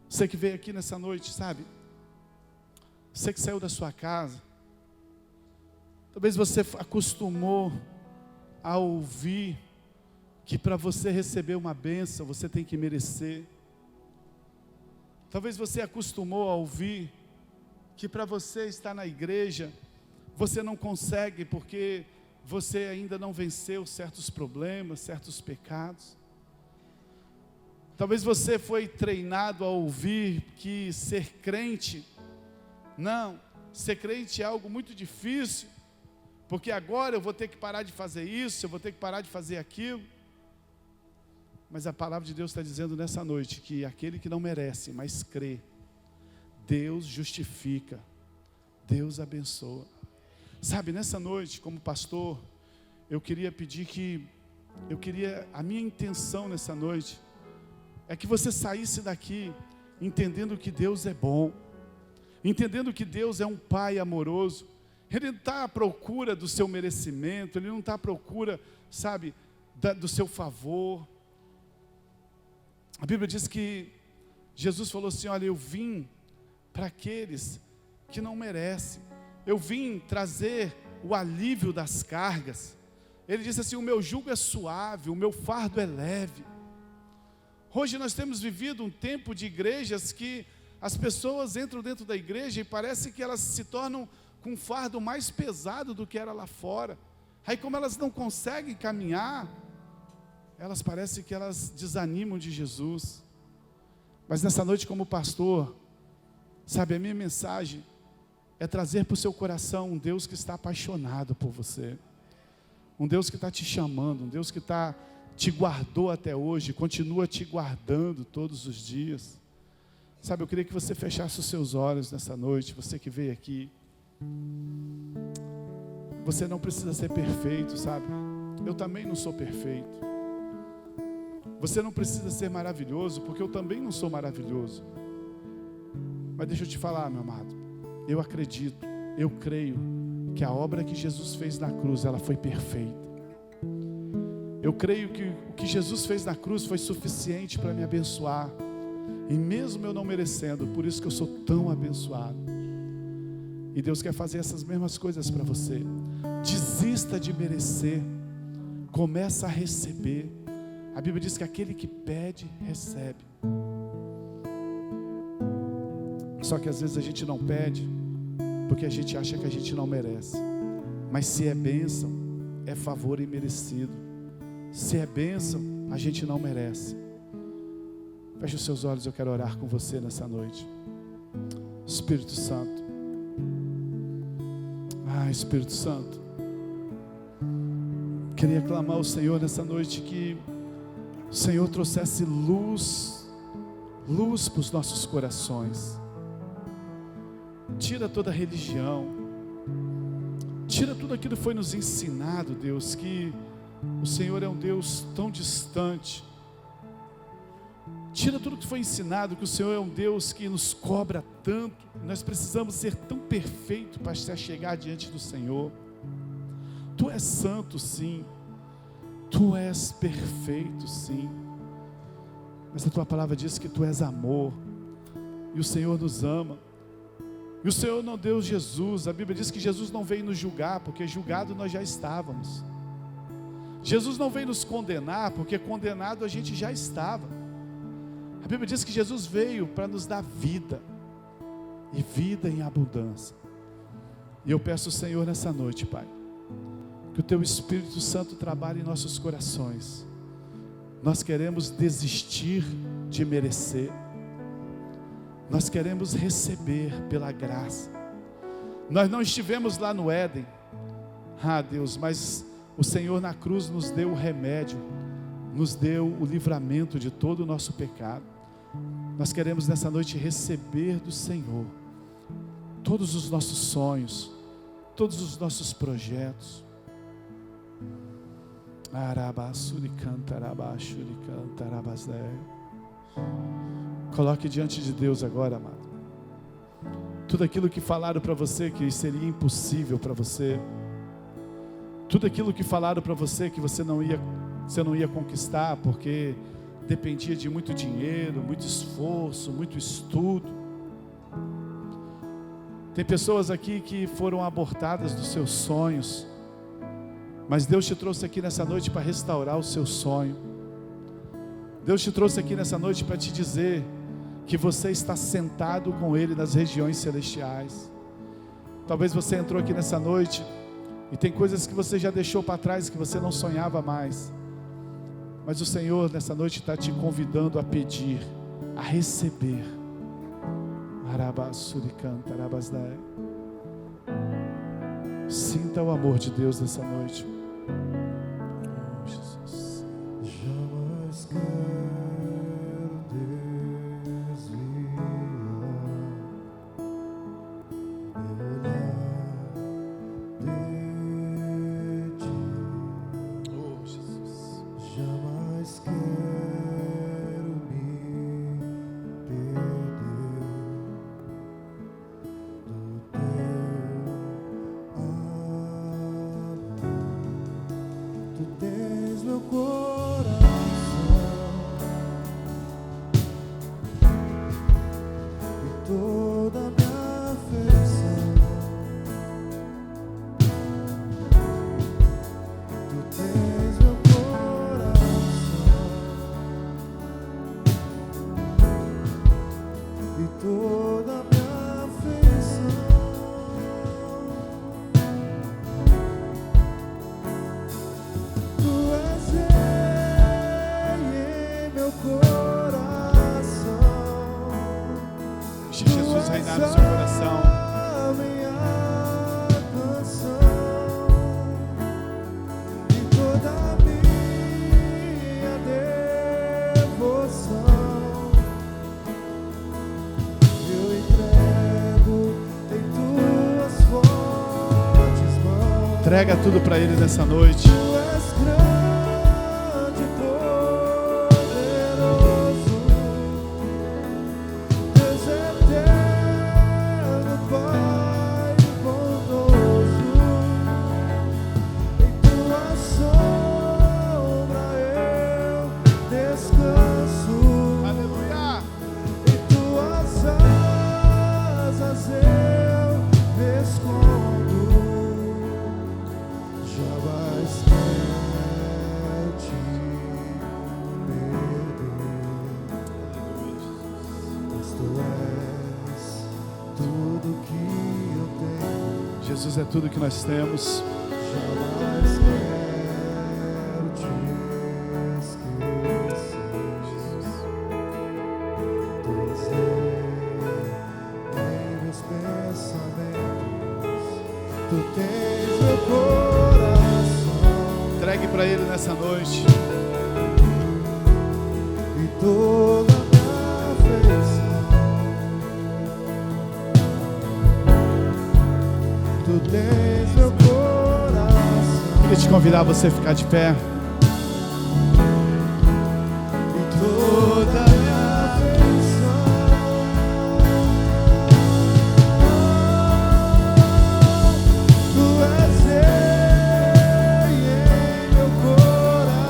Você que veio aqui nessa noite, sabe? Você que saiu da sua casa. Talvez você acostumou a ouvir que para você receber uma bênção, você tem que merecer. Talvez você acostumou a ouvir que para você estar na igreja, você não consegue porque você ainda não venceu certos problemas, certos pecados. Talvez você foi treinado a ouvir que ser crente é algo muito difícil, porque agora eu vou ter que parar de fazer isso, eu vou ter que parar de fazer aquilo. Mas a palavra de Deus está dizendo nessa noite que aquele que não merece, mas crê, Deus justifica, Deus abençoa. Sabe, nessa noite, como pastor, eu queria pedir a minha intenção nessa noite é que você saísse daqui entendendo que Deus é bom, entendendo que Deus é um Pai amoroso. Ele não está à procura do seu merecimento, Ele não está à procura, sabe, do seu favor. A Bíblia diz que Jesus falou assim: olha, eu vim para aqueles que não merecem. Eu vim trazer o alívio das cargas. Ele disse assim: o meu jugo é suave, o meu fardo é leve. Hoje nós temos vivido um tempo de igrejas que as pessoas entram dentro da igreja e parece que elas se tornam com um fardo mais pesado do que era lá fora. Aí como elas não conseguem caminhar, elas parecem que elas desanimam de Jesus. Mas nessa noite, como pastor, sabe, a minha mensagem é trazer para o seu coração um Deus que está apaixonado por você, um Deus que está te chamando, um Deus que te guardou até hoje, continua te guardando todos os dias. Sabe, eu queria que você fechasse os seus olhos nessa noite, você que veio aqui. Você não precisa ser perfeito, sabe? Eu também não sou perfeito. Você não precisa ser maravilhoso, porque eu também não sou maravilhoso. Mas deixa eu te falar, meu amado, eu acredito, eu creio que a obra que Jesus fez na cruz, ela foi perfeita. Eu creio que o que Jesus fez na cruz foi suficiente para me abençoar. E mesmo eu não merecendo, por isso que eu sou tão abençoado. E Deus quer fazer essas mesmas coisas para você. Desista de merecer, começa a receber. A Bíblia diz que aquele que pede, recebe. Só que às vezes a gente não pede, porque a gente acha que a gente não merece. Mas se é bênção, é favor imerecido. Se é bênção, a gente não merece. Feche os seus olhos, eu quero orar com você nessa noite. Espírito Santo. Espírito Santo. Queria clamar ao Senhor nessa noite que o Senhor trouxesse luz para os nossos corações. Tira toda a religião, tira tudo aquilo que foi nos ensinado, Deus, que o Senhor é um Deus tão distante. Tira tudo que foi ensinado, que o Senhor é um Deus que nos cobra tanto. Nós precisamos ser tão perfeitos para se chegar diante do Senhor. Tu és santo, sim. Tu és perfeito, sim. Mas a tua palavra diz que tu és amor. E o Senhor nos ama. E o Senhor não deu Jesus. A Bíblia diz que Jesus não veio nos julgar, porque julgado nós já estávamos. Jesus não veio nos condenar, porque condenado a gente já estava. A Bíblia diz que Jesus veio para nos dar vida. E vida em abundância. E eu peço ao Senhor nessa noite, Pai, que o Teu Espírito Santo trabalhe em nossos corações. Nós queremos desistir de merecer. Nós queremos receber pela graça. Nós não estivemos lá no Éden, Deus, mas o Senhor na cruz nos deu o remédio, nos deu o livramento de todo o nosso pecado. Nós queremos nessa noite receber do Senhor todos os nossos sonhos, todos os nossos projetos. Coloque diante de Deus agora, amado, tudo aquilo que falaram para você que seria impossível para você, tudo aquilo que falaram para você que você não ia conquistar, porque dependia de muito dinheiro, muito esforço, muito estudo. Tem pessoas aqui que foram abortadas dos seus sonhos, mas Deus te trouxe aqui nessa noite para restaurar o seu sonho. Deus te trouxe aqui nessa noite para te dizer que você está sentado com Ele nas regiões celestiais. Talvez você entrou aqui nessa noite e tem coisas que você já deixou para trás, que você não sonhava mais. Mas o Senhor nessa noite está te convidando a pedir, a receber. Sinta o amor de Deus nessa noite. Oh, Jesus. Jamais quero desviar meu olhar de ti. Oh, Jesus. Jamais quero me perder do teu amor. Tu tens meu coração e toda a minha afeição. Tu tens meu coração e toda a minha afeição. Tu és rei em meu coração. Deixa Jesus reinar no seu coração. A minha canção e toda a minha devoção eu entrego em tuas fortes mãos. Entrega tudo para Ele nessa noite. Tu és grande e poderoso, Deus eterno, Pai bondoso. Em tua sombra eu descanso, Aleluia. em tuas asas eu me escondo. Jamais quero te perder, pois tu és tudo que eu tenho. Jesus é tudo que nós temos. Jamais quero te esquecer. Tu és rei em meus pensamentos. Tu tens meu coração Entregue para Ele nessa noite. e toda a minha afeição. Tu tens meu coração Queria te convidar a você ficar de pé. e toda a minha afeição. Tu és rei em meu coração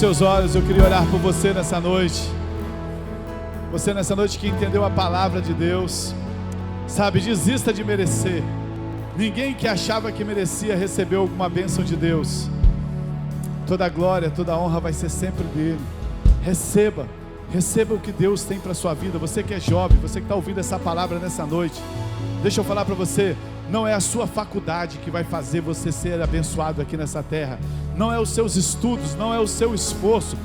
seus olhos, eu queria orar por você nessa noite. Você nessa noite que entendeu a palavra de Deus. Sabe, desista de merecer. Ninguém que achava que merecia recebeu alguma bênção de Deus. Toda a glória, toda a honra vai ser sempre dele. Receba o que Deus tem para a sua vida. Você que é jovem, você que está ouvindo essa palavra nessa noite, deixa eu falar para você, não é a sua faculdade que vai fazer você ser abençoado aqui nessa terra. Não é os seus estudos, não é o seu esforço.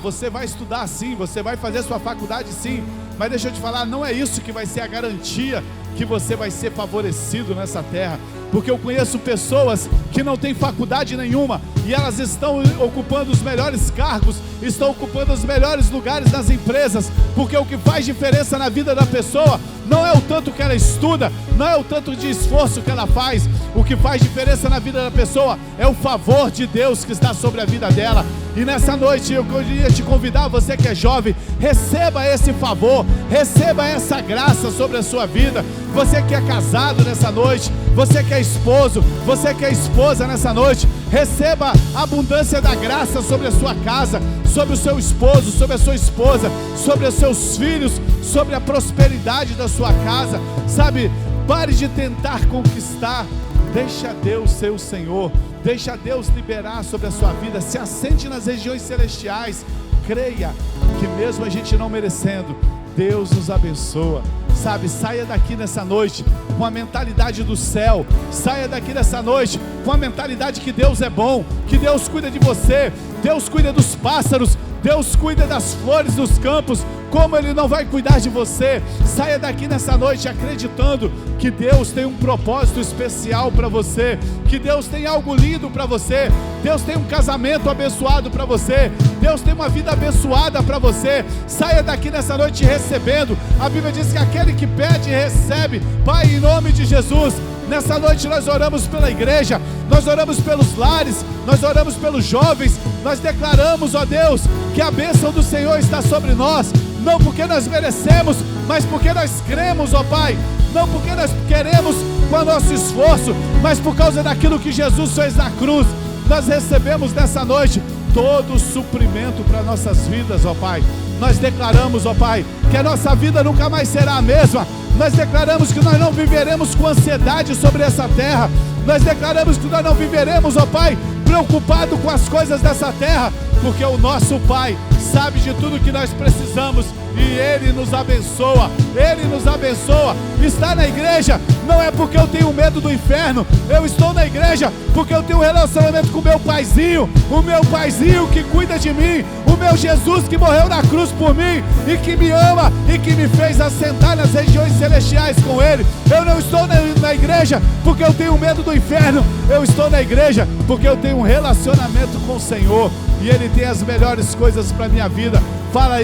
Você vai estudar sim, você vai fazer a sua faculdade sim, mas deixa eu te falar, não é isso que vai ser a garantia que você vai ser favorecido nessa terra. Porque eu conheço pessoas que não têm faculdade nenhuma e elas estão ocupando os melhores cargos, estão ocupando os melhores lugares nas empresas, porque o que faz diferença na vida da pessoa não é o tanto que ela estuda, não é o tanto de esforço que ela faz. O que faz diferença na vida da pessoa é o favor de Deus que está sobre a vida dela. E nessa noite eu queria te convidar, você que é jovem, receba esse favor, receba essa graça sobre a sua vida. Você que é casado nessa noite, você que é esposo, você que é esposa nessa noite, receba a abundância da graça sobre a sua casa, sobre o seu esposo, sobre a sua esposa, sobre os seus filhos, sobre a prosperidade da sua casa. Sabe, pare de tentar conquistar, deixa Deus ser o Senhor, deixa Deus liberar sobre a sua vida, se assente nas regiões celestiais, creia que mesmo a gente não merecendo, Deus nos abençoa. Sabe, saia daqui nessa noite com a mentalidade do céu, saia daqui nessa noite com a mentalidade que Deus é bom, que Deus cuida de você, Deus cuida dos pássaros, Deus cuida das flores dos campos, como Ele não vai cuidar de você? Saia daqui nessa noite acreditando que Deus tem um propósito especial para você, que Deus tem algo lindo para você, Deus tem um casamento abençoado para você, Deus tem uma vida abençoada para você. Saia daqui nessa noite recebendo. A Bíblia diz que aquele que pede recebe. Pai, em nome de Jesus, nessa noite nós oramos pela igreja, nós oramos pelos lares, nós oramos pelos jovens, nós declaramos, ó Deus, que a bênção do Senhor está sobre nós, não porque nós merecemos, mas porque nós cremos, ó Pai, não porque nós queremos com o nosso esforço, mas por causa daquilo que Jesus fez na cruz. Nós recebemos nessa noite todo o suprimento para nossas vidas, ó Pai. Nós declaramos, ó Pai, que a nossa vida nunca mais será a mesma. Nós declaramos que nós não viveremos com ansiedade sobre essa terra. Nós declaramos que nós não viveremos, ó Pai, preocupado com as coisas dessa terra, porque o nosso Pai sabe de tudo que nós precisamos e Ele nos abençoa. Ele nos abençoa. Estar na igreja não é porque eu tenho medo do inferno. Eu estou na igreja porque eu tenho um relacionamento com o meu paizinho, o meu paizinho que cuida de mim, o meu Jesus que morreu na cruz por mim e que me ama e que me fez assentar nas regiões celestiais com Ele. Eu não estou na igreja porque eu tenho medo do inferno. Eu estou na igreja porque eu tenho um relacionamento com o Senhor e Ele tem as melhores coisas para a minha vida. Fala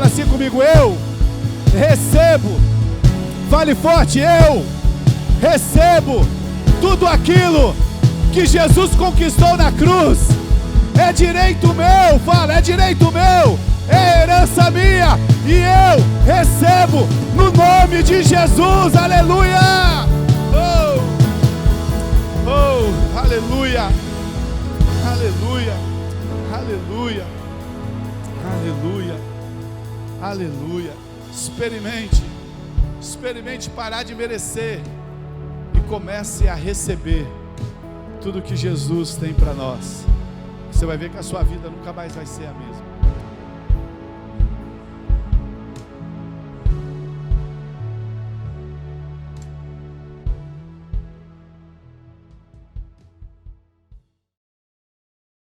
assim comigo, eu recebo. Fale forte, eu recebo tudo aquilo que Jesus conquistou na cruz. É direito meu, fala, é direito meu, é herança minha e eu recebo no nome de Jesus, aleluia! Oh, aleluia, aleluia, aleluia, aleluia, aleluia. Experimente parar de merecer e comece a receber tudo que Jesus tem para nós. Você vai ver que a sua vida nunca mais vai ser a mesma.